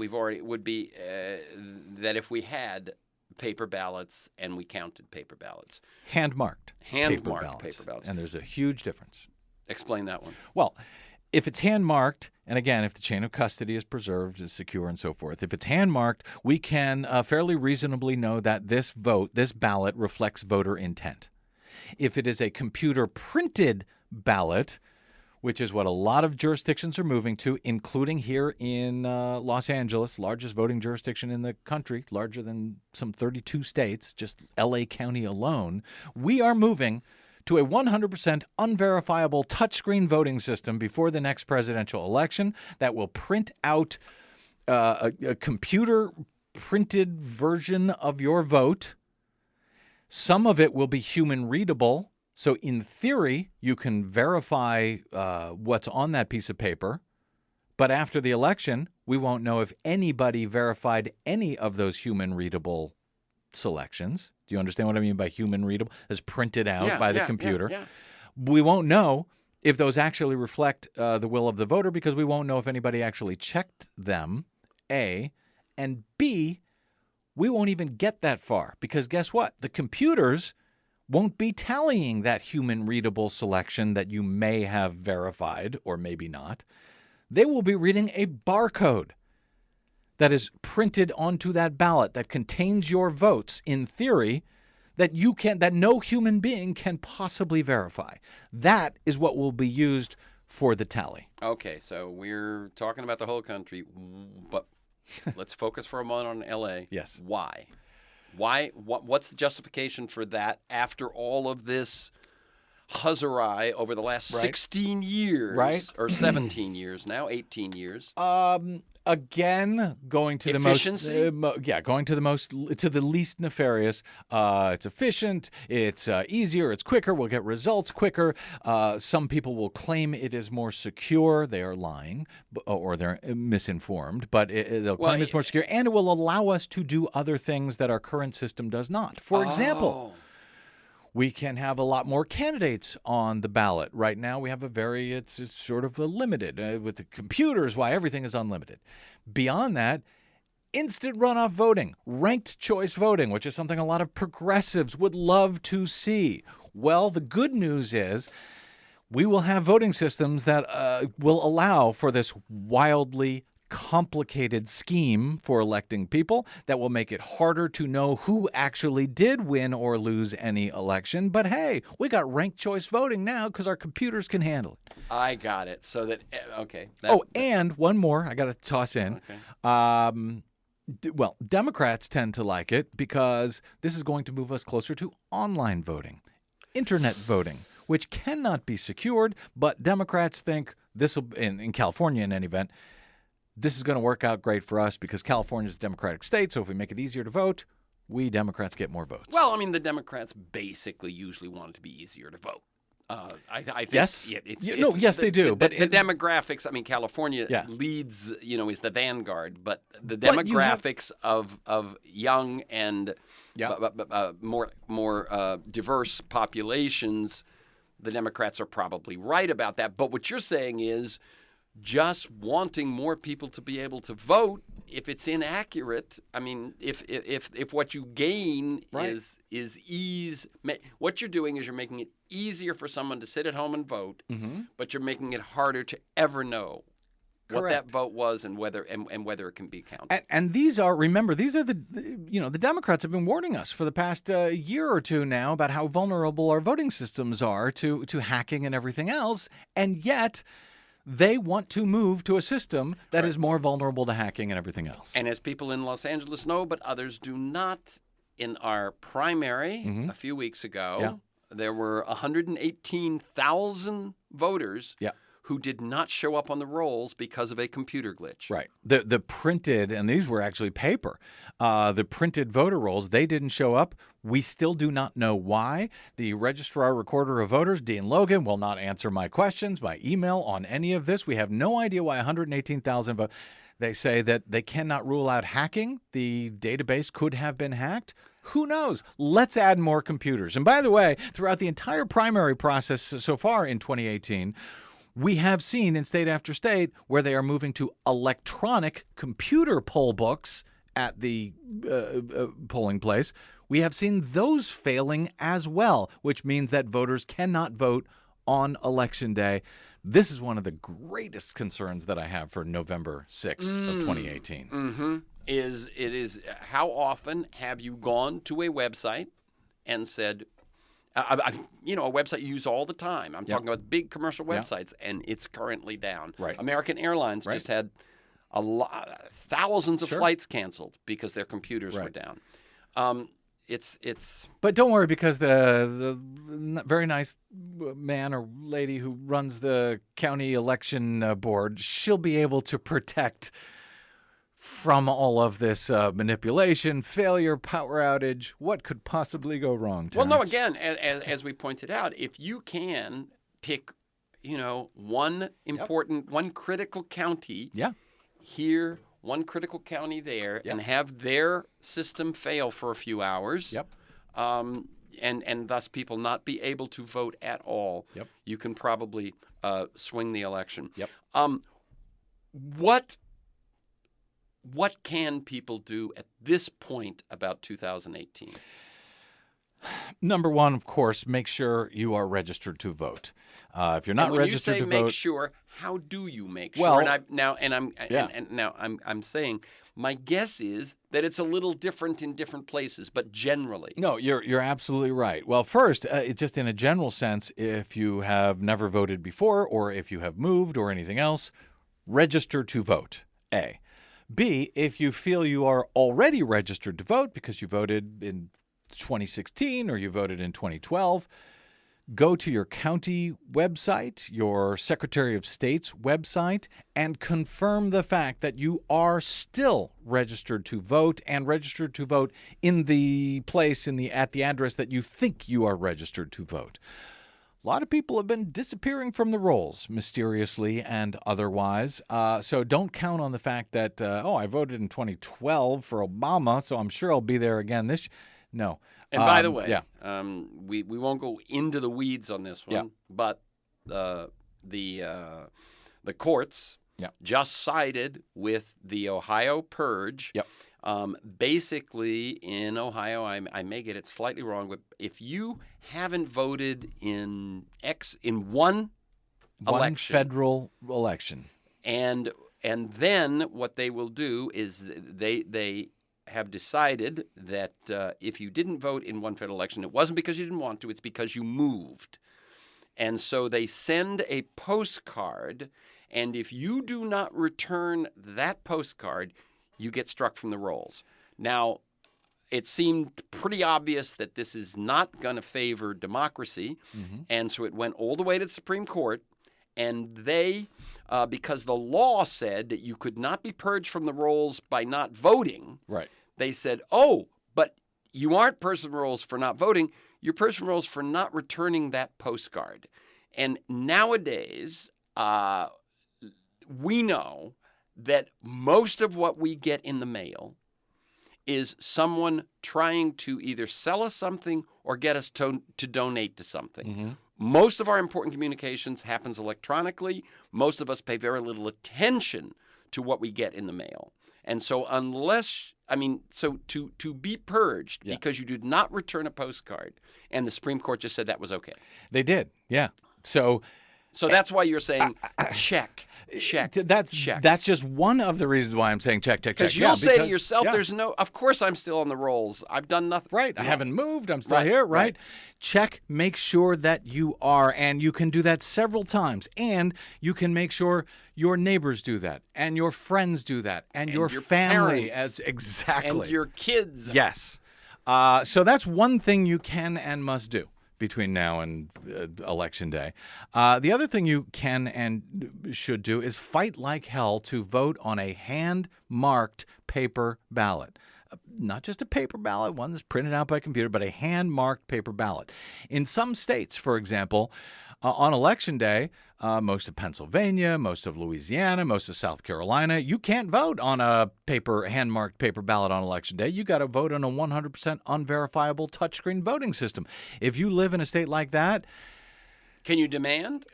that if we had paper ballots and we counted paper ballots, hand-marked paper ballots, and there's a huge difference. Explain that one. Well, if it's hand-marked, and again, if the chain of custody is preserved, is secure, and so forth, if it's hand-marked, we can fairly reasonably know that this ballot reflects voter intent. If it is a computer-printed ballot, which is what a lot of jurisdictions are moving to, including here in Los Angeles, largest voting jurisdiction in the country, larger than some 32 states, just LA County alone, we are moving to a 100% unverifiable touchscreen voting system before the next presidential election that will print out a computer-printed version of your vote. Some of it will be human readable. So in theory, you can verify what's on that piece of paper. But after the election, we won't know if anybody verified any of those human readable selections. Do you understand what I mean by human readable? It's printed out by the computer. We won't know if those actually reflect the will of the voter because we won't know if anybody actually checked them, A. And B, we won't even get that far because guess what? The computers won't be tallying that human readable selection that you may have verified or maybe not. They will be reading a barcode that is printed onto that ballot that contains your votes in theory that no human being can possibly verify. That is what will be used for the tally. Okay, so we're talking about the whole country, but let's focus for a moment on LA. Yes. Why? What's the justification for that after all of this huzzarai over the last 16 years, or 17 years now, 18 years? Again, going to efficiency? to the least nefarious. It's efficient. It's easier. It's quicker. We'll get results quicker. Some people will claim it is more secure. They are lying, or they're misinformed. But they'll claim it's more secure, and it will allow us to do other things that our current system does not. For example, we can have a lot more candidates on the ballot. Right now, we have it's sort of a limited. With the computers, why everything is unlimited. Beyond that, instant runoff voting, ranked choice voting, which is something a lot of progressives would love to see. Well, the good news is we will have voting systems that will allow for this wildly complicated scheme for electing people that will make it harder to know who actually did win or lose any election. But hey, we got ranked choice voting now because our computers can handle it. I got it. So that okay. And one more I got to toss in. Okay. Well, Democrats tend to like it because this is going to move us closer to online voting, internet voting, which cannot be secured. But Democrats think this will, in California in any event, this is going to work out great for us because California is a Democratic state. So if we make it easier to vote, we Democrats get more votes. Well, I mean, the Democrats basically usually want it to be easier to vote. I think yes, yeah, yes, they do. But the demographics. I mean, California leads. Is the vanguard. But the demographics of young and more diverse populations, the Democrats are probably right about that. But what you're saying is just wanting more people to be able to vote. If it's inaccurate, I mean, if what you gain is ease, what you're doing is you're making it easier for someone to sit at home and vote, but you're making it harder to ever know what that vote was and whether it can be counted. And these are the Democrats have been warning us for the past year or two now about how vulnerable our voting systems are to hacking and everything else, and yet they want to move to a system that is more vulnerable to hacking and everything else. And as people in Los Angeles know, but others do not, in our primary a few weeks ago, there were 118,000 voters who did not show up on the rolls because of a computer glitch. Right. The printed, and these were actually paper, the printed voter rolls, they didn't show up. We still do not know why. The Registrar Recorder of Voters, Dean Logan, will not answer my questions by email on any of this. We have no idea why 118,000 votes. They say that they cannot rule out hacking. The database could have been hacked. Who knows? Let's add more computers. And by the way, throughout the entire primary process so far in 2018, we have seen in state after state where they are moving to electronic computer poll books at the polling place. We have seen those failing as well, which means that voters cannot vote on Election Day. This is one of the greatest concerns that I have for November 6th of 2018. How often have you gone to a website and said, a website you use all the time. I'm talking about big commercial websites, and it's currently down. Right. American Airlines just had thousands of flights canceled because their computers were down. But don't worry, because the very nice man or lady who runs the county election board, she'll be able to protect from all of this manipulation, failure, power outage. What could possibly go wrong, Terrence? Well, no, again, as we pointed out, if you can pick, one important, one critical county here, one critical county there, and have their system fail for a few hours, and thus people not be able to vote at all, you can probably swing the election. What can people do at this point about 2018? Number one, of course, make sure you are registered to vote. If you're not registered to vote, make sure. How do you make sure? Well, I'm saying my guess is that it's a little different in different places, but generally, no, you're absolutely right. Well, first, just in a general sense, if you have never voted before, or if you have moved, or anything else, register to vote. A. B, if you feel you are already registered to vote because you voted in 2016 or you voted in 2012, go to your county website, your Secretary of State's website, and confirm the fact that you are still registered to vote and registered to vote in the place at the address that you think you are registered to vote. A lot of people have been disappearing from the rolls, mysteriously and otherwise. So don't count on the fact that, I voted in 2012 for Obama, so I'm sure I'll be there again this. No. And by the way, we won't go into the weeds on this one, but the courts just sided with the Ohio purge. Basically, in Ohio, I may get it slightly wrong, but if you haven't voted in one election, federal election, and And then what they will do is they have decided that if you didn't vote in one federal election, it wasn't because you didn't want to, it's because you moved. And so they send a postcard, and if you do not return that postcard, you get struck from the rolls. Now, it seemed pretty obvious that this is not going to favor democracy, and so it went all the way to the Supreme Court, and they, because the law said that you could not be purged from the rolls by not voting, Right. they said, oh, but you aren't purged from the rolls for not voting, you're purged from the rolls for not returning that postcard. And nowadays, we know that most of what we get in the mail is someone trying to either sell us something or get us to donate to something. Most of our important communications happens electronically. Most of us pay very little attention to what we get in the mail. And so to be purged because you did not return a postcard, and the Supreme Court just said that was okay. They did, yeah. So that's why you're saying check. That's just one of the reasons why I'm saying check. Because you'll say to yourself, "There's no. Of course, I'm still on the rolls. I've done nothing. Right. I haven't moved. I'm still here. Right. Check. Make sure that you are, and you can do that several times. And you can make sure your neighbors do that, and your friends do that, and your family parents, exactly, and your kids. Yes. So that's one thing you can and must do between now and Election Day. The other thing you can and should do is fight like hell to vote on a hand-marked paper ballot. Not just a paper ballot, one that's printed out by computer, but a hand-marked paper ballot. In some states, for example, on Election Day, most of Pennsylvania, most of Louisiana, most of South Carolina, you can't vote on a hand-marked paper ballot on Election Day. You got to vote on a 100% unverifiable touchscreen voting system. If you live in a state like that, can you demand?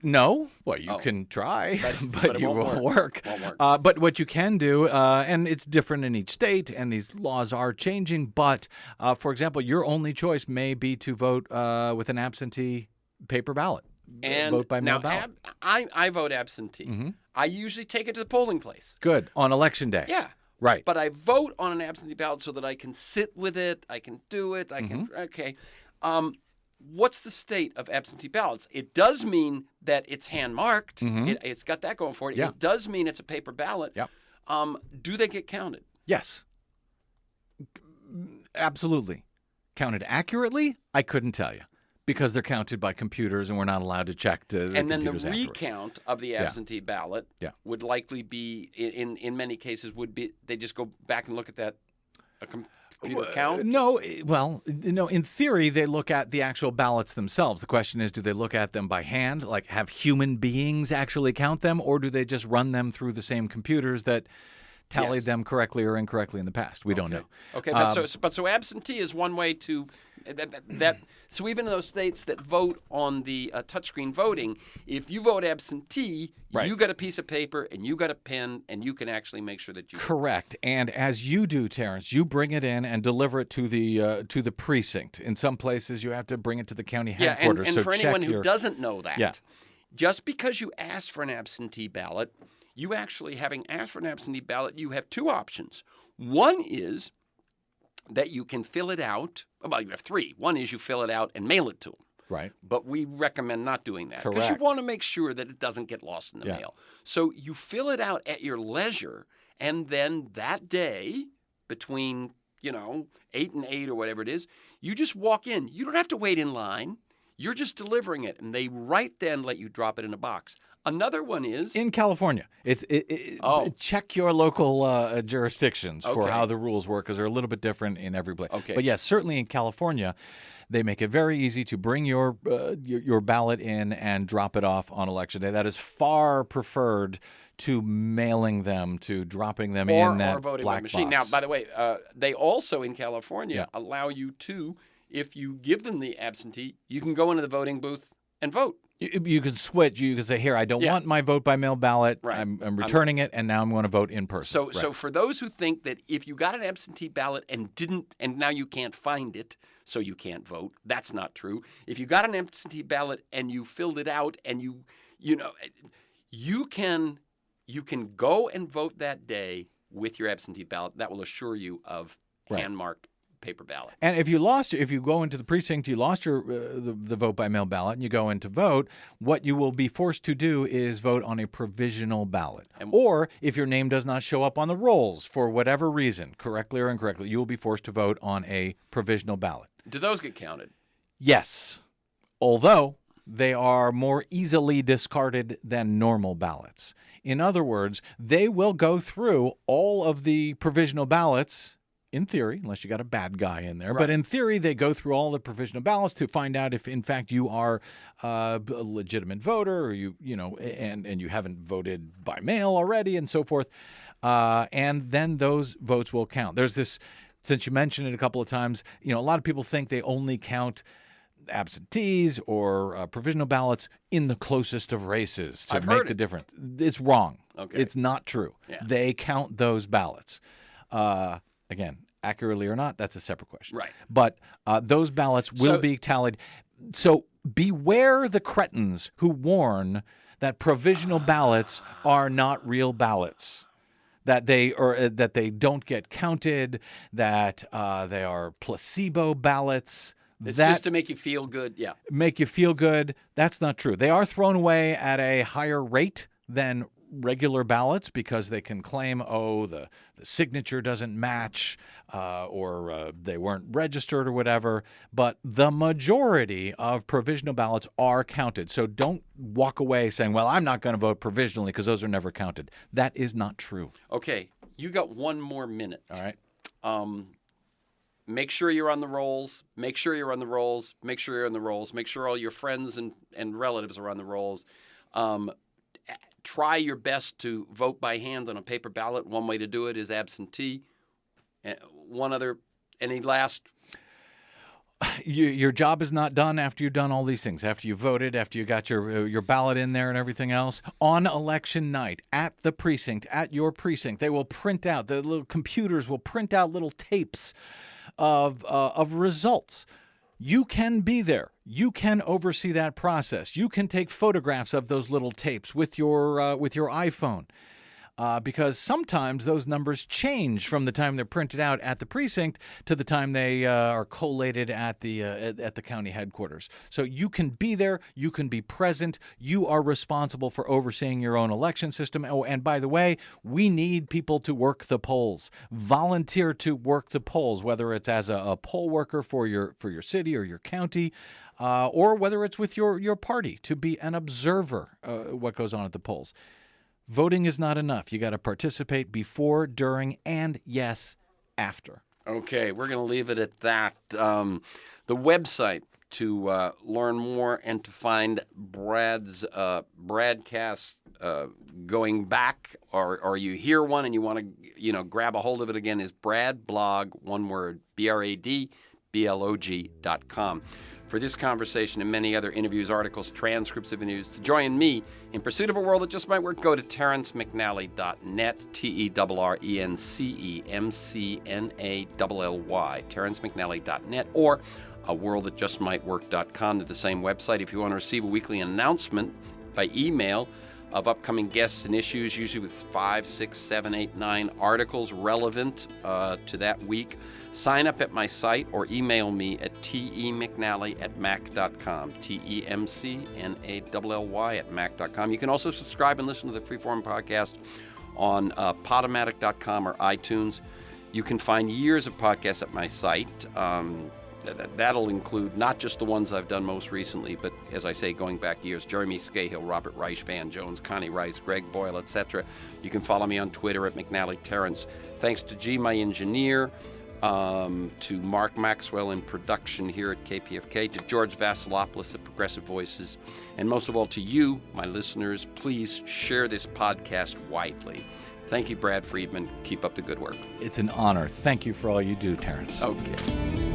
No. Well, you can try, but it won't work. But what you can do, and it's different in each state, and these laws are changing, but, for example, your only choice may be to vote with an absentee paper ballot. And vote by mail ballot. I vote absentee. I usually take it to the polling place. Good. On Election Day. Yeah. Right. But I vote on an absentee ballot so that I can sit with it, I can do it, I can, okay. What's the state of absentee ballots? It does mean that it's hand-marked. It's got that going for it. Yeah. It does mean it's a paper ballot. Yep. Do they get counted? Yes. Absolutely. Counted accurately? I couldn't tell you. Because they're counted by computers, and we're not allowed to check to the and then the computers recount of the absentee ballot would likely be, in many cases, would be they just go back and look at that computer count. No, in theory, they look at the actual ballots themselves. The question is, do they look at them by hand, like have human beings actually count them, or do they just run them through the same computers that tallied them correctly or incorrectly in the past? We don't know. Okay, but so absentee is one way to so even in those states that vote on the touchscreen voting, if you vote absentee, you got a piece of paper and you got a pen, and you can actually make sure that you correct. And as you do, Terrence, you bring it in and deliver it to the precinct. In some places, you have to bring it to the county headquarters. And so for anyone who doesn't know that, just because you ask for an absentee ballot, you actually, having asked for an absentee ballot, you have two options. One is that you can fill it out. Well, you have three. One is you fill it out and mail it to them. Right. But we recommend not doing that. Correct. Because you want to make sure that it doesn't get lost in the mail. So you fill it out at your leisure, and then that day, between, 8 and 8 or whatever it is, you just walk in. You don't have to wait in line. You're just delivering it, and they right then let you drop it in a box. Another one is in California. Check your local jurisdictions for how the rules work, because they're a little bit different in every place. Okay. But yes, certainly in California, they make it very easy to bring your ballot in and drop it off on Election Day. That is far preferred to mailing them, to dropping them in that or voting black by machine. box. Now, by the way, they also in California allow you to, if you give them the absentee, you can go into the voting booth and vote. You can switch. You can say, here, I don't want my vote by mail ballot. Right. I'm returning it, and now I'm going to vote in person. So for those who think that if you got an absentee ballot and now you can't find it, so you can't vote, that's not true. If you got an absentee ballot and you filled it out and you can you can go and vote that day with your absentee ballot. That will assure you of hand-marked paper ballot. And if you go into the precinct, you lost your the vote by mail ballot, and you go in to vote, what you will be forced to do is vote on a provisional ballot. Or if your name does not show up on the rolls for whatever reason, correctly or incorrectly, you will be forced to vote on a provisional ballot. Do those get counted? Yes, although they are more easily discarded than normal ballots. In other words, they will go through all of the provisional ballots. In theory, unless you got a bad guy in there. Right. But in theory, they go through all the provisional ballots to find out if, in fact, you are a legitimate voter, or you you haven't voted by mail already, and so forth. And then those votes will count. There's this, since you mentioned it a couple of times, a lot of people think they only count absentees or provisional ballots in the closest of races to make the difference. It's wrong. Okay. It's not true. Yeah. They count those ballots. Again, accurately or not, that's a separate question. Right. But those ballots will be tallied. So beware the cretins who warn that provisional ballots are not real ballots, that they don't get counted, that they are placebo ballots. It's just to make you feel good. Yeah. Make you feel good. That's not true. They are thrown away at a higher rate than regular ballots because they can claim, the signature doesn't match or they weren't registered or whatever. But the majority of provisional ballots are counted. So don't walk away saying, well, I'm not going to vote provisionally because those are never counted. That is not true. Okay. You got one more minute. All right. Make sure you're on the rolls. Make sure you're on the rolls. Make sure you're on the rolls. Make sure all your friends and relatives are on the rolls. Try your best to vote by hand on a paper ballot. One way to do it is absentee. Any last? Your job is not done after you've done all these things. After you voted, after you got your ballot in there and everything else. On election night, at the precinct, at your precinct, they will print out, the little computers will print out little tapes of results. You can be there. You can oversee that process. You can take photographs of those little tapes with your iPhone, because sometimes those numbers change from the time they're printed out at the precinct to the time they are collated at the county headquarters. So you can be there. You can be present. You are responsible for overseeing your own election system. Oh, and by the way, we need people to work the polls. Volunteer to work the polls, whether it's as a poll worker for your city or your county. Or whether it's with your party, to be an observer what goes on at the polls. Voting is not enough. You got to participate before, during, and yes, after. Okay, we're going to leave it at that. The website to learn more and to find Brad's broadcast going back, or you hear one and you want to grab a hold of it again, is BRADblog, one word, BRADblog.com. For this conversation and many other interviews, articles, transcripts of interviews, to join me in pursuit of a world that just might work, go to TerenceMcNally.net, TerenceMcNally, TerenceMcNally.net, or aworldthatjustmightwork.com to the same website. If you want to receive a weekly announcement by email of upcoming guests and issues, usually with 5, 6, 7, 8, 9 articles relevant to that week, sign up at my site or email me at temcnally@mac.com, TEMCNALLY@mac.com. You can also subscribe and listen to the Freeform podcast on Podomatic.com or iTunes. You can find years of podcasts at my site. That'll include not just the ones I've done most recently, but as I say, going back years, Jeremy Scahill, Robert Reich, Van Jones, Connie Rice, Greg Boyle, etc. You can follow me on Twitter at McNally Terrence. Thanks to G, my engineer, to Mark Maxwell in production here at KPFK, to George Vasilopoulos at Progressive Voices, and most of all to you, my listeners. Please share this podcast widely. Thank you, Brad Friedman. Keep up the good work. It's an honor. Thank you for all you do, Terrence. Okay.